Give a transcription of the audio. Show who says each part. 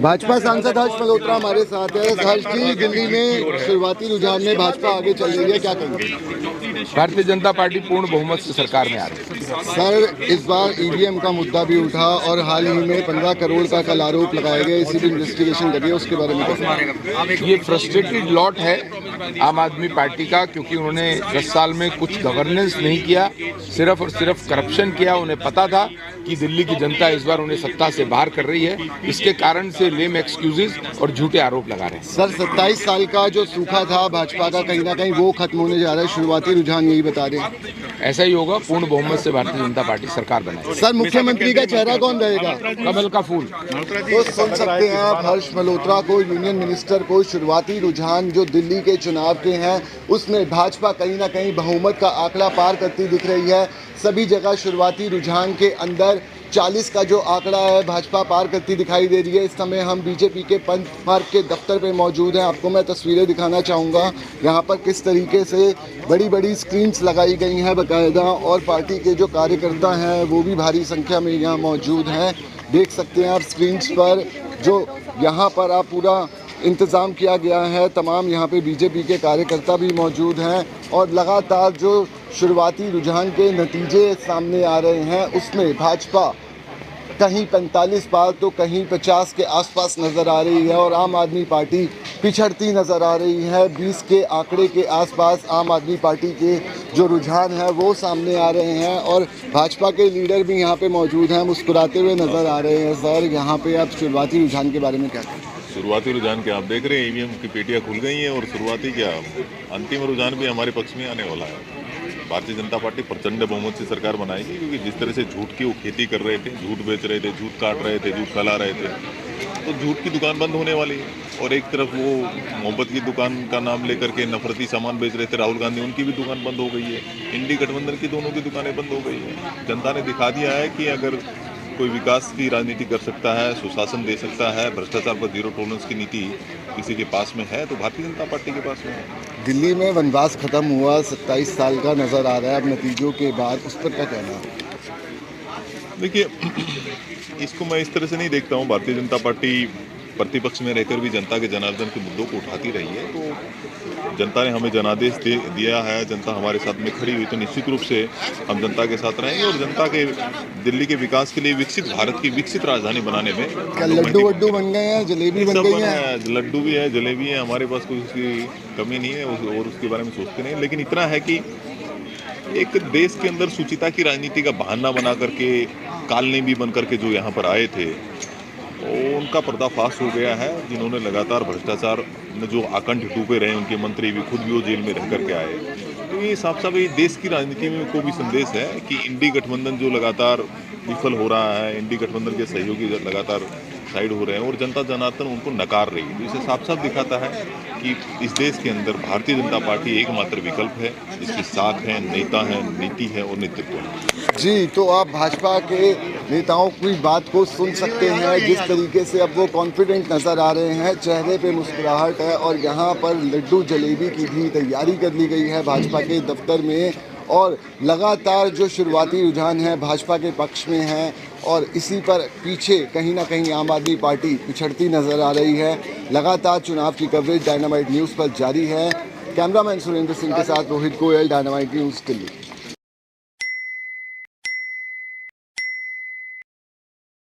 Speaker 1: भाजपा सांसद हर्ष मल्होत्रा हमारे साथ है। हर्ष जी, दिल्ली में शुरुआती रुझान में भाजपा आगे चल रही है, क्या कहेंगे?
Speaker 2: भारतीय जनता पार्टी पूर्ण बहुमत से सरकार में आ रही है।
Speaker 1: सर, इस बार ईवीएम का मुद्दा भी उठा और हाल ही में 15 करोड़ का कल आरोप लगाया गया, इसी भी इन्वेस्टिगेशन करिए, उसके बारे में।
Speaker 2: ये फ्रस्ट्रेटेड लॉट है आम आदमी पार्टी का, क्योंकि उन्होंने 10 साल में कुछ गवर्नेंस नहीं किया, सिर्फ और सिर्फ करप्शन किया। उन्हें पता था कि दिल्ली की जनता इस बार उन्हें सत्ता से बाहर कर रही है, इसके कारण से लेम एक्सक्यूजेस और झूठे आरोप लगा रहे हैं।
Speaker 1: सर, 27 साल का जो सूखा था भाजपा का, कहीं ना कहीं वो खत्म होने जा रहा है, शुरुआती रुझान यही बता रहे हैं।
Speaker 2: ऐसा ही होगा, पूर्ण बहुमत से भारतीय जनता पार्टी सरकार बनाएगी।
Speaker 1: सर, मुख्यमंत्री का चेहरा कौन रहेगा?
Speaker 2: कमल का फूल।
Speaker 1: तो सुन सकते हैं आप हर्ष मल्होत्रा को, यूनियन मिनिस्टर को। शुरुआती रुझान जो दिल्ली के चुनाव के हैं उसमें भाजपा कहीं ना कहीं बहुमत का आंकड़ा पार करती दिख रही है। सभी जगह शुरुआती रुझान के अंदर 40 का जो आंकड़ा है भाजपा पार करती दिखाई दे रही है। इस समय हम बीजेपी के पंथ मार्ग के दफ्तर पे मौजूद हैं। आपको मैं तस्वीरें दिखाना चाहूँगा यहाँ पर किस तरीके से बड़ी बड़ी स्क्रीन्स लगाई गई हैं बाकायदा, और पार्टी के जो कार्यकर्ता हैं वो भी भारी संख्या में यहाँ मौजूद हैं। देख सकते हैं आप स्क्रीन्स पर जो यहाँ पर आप पूरा इंतज़ाम किया गया है। तमाम यहाँ पे बीजेपी के कार्यकर्ता भी मौजूद हैं और लगातार जो शुरुआती रुझान के नतीजे सामने आ रहे हैं उसमें भाजपा कहीं 45 पार तो कहीं 50 के आसपास नज़र आ रही है और आम आदमी पार्टी पिछड़ती नज़र आ रही है। 20 के आंकड़े के आसपास आम आदमी पार्टी के जो रुझान है वो सामने आ रहे हैं और भाजपा के लीडर भी यहाँ पे मौजूद हैं, मुस्कुराते हुए नज़र आ रहे हैं। सर, यहाँ पे आप शुरुआती रुझान के बारे में क्या कहें?
Speaker 3: शुरुआती रुझान क्या आप देख रहे हैं, ईवीएम की पेटियां खुल गई हैं और शुरुआती क्या अंतिम रुझान भी हमारे पक्ष में आने वाला है। भारतीय जनता पार्टी प्रचंड बहुमत से सरकार बनाएगी, क्योंकि जिस तरह से झूठ की वो खेती कर रहे थे, झूठ बेच रहे थे, झूठ काट रहे थे, झूठ फैला रहे थे, तो झूठ की दुकान बंद होने वाली है। और एक तरफ वो मोहब्बत की दुकान का नाम लेकर के नफरती सामान बेच रहे थे राहुल गांधी, उनकी भी दुकान बंद हो गई है। इंडी गठबंधन की दोनों की दुकानें बंद हो गई है। जनता ने दिखा दिया है कि अगर कोई विकास की राजनीति कर सकता है, सुशासन दे सकता है, भ्रष्टाचार पर जीरो टॉलरेंस की नीति किसी के पास में है तो भारतीय जनता पार्टी के पास में है।
Speaker 1: दिल्ली में वनवास खत्म हुआ, 27 साल का नज़र आ रहा है अब नतीजों के बाद, उस पर क्या कहना है?
Speaker 3: देखिए, इसको मैं इस तरह से नहीं देखता हूँ। भारतीय जनता पार्टी प्रतिपक्ष में रहकर भी जनता के जनार्दन के मुद्दों को उठाती रही है, तो जनता ने हमें जनादेश दिया है, जनता हमारे साथ में खड़ी हुई, तो निश्चित रूप से हम जनता के साथ रहेंगे और जनता के दिल्ली के विकास के लिए, विकसित भारत की विकसित राजधानी बनाने में।
Speaker 1: क्या लड्डू वड्डू बन गए हैं, जलेबी बन गई है?
Speaker 3: लड्डू भी है, जलेबी है, हमारे पास कोई उसकी कमी नहीं है और उसके बारे में सोचते नहीं। लेकिन इतना है कि एक देश के अंदर सुचिता की राजनीति का बहाना बना करके कालनी भी बन करके जो यहाँ पर आए थे उनका पर्दाफाश हो गया है। जिन्होंने लगातार भ्रष्टाचार में जो आकंठ डूबे रहे, उनके मंत्री भी खुद भी वो जेल में रह करके आए। तो ये साफ साफ ये देश की राजनीति में को भी संदेश है कि इंडी गठबंधन जो लगातार विफल हो रहा है, इंडी गठबंधन के सहयोगी लगातार साइड हो रहे हैं और जनता जनार्दन उनको नकार रही है। तो इसे साफ साफ दिखाता है कि इस देश के अंदर भारतीय जनता पार्टी एकमात्र विकल्प है, जिसकी साख है, नेता है, नीति है और नेतृत्व है।
Speaker 1: जी, तो आप भाजपा के नेताओं की बात को सुन सकते हैं, जिस तरीके से अब वो कॉन्फिडेंट नज़र आ रहे हैं, चेहरे पे मुस्कुराहट है और यहाँ पर लड्डू जलेबी की भी तैयारी कर ली गई है भाजपा के दफ्तर में। और लगातार जो शुरुआती रुझान है भाजपा के पक्ष में है और इसी पर पीछे कहीं ना कहीं आम आदमी पार्टी पिछड़ती नज़र आ रही है। लगातार चुनाव की कवरेज डायनामाइट न्यूज़ पर जारी है। कैमरामैन सुरेंद्र सिंह के साथ रोहित गोयल, डायनामाइट न्यूज़ दिल्ली।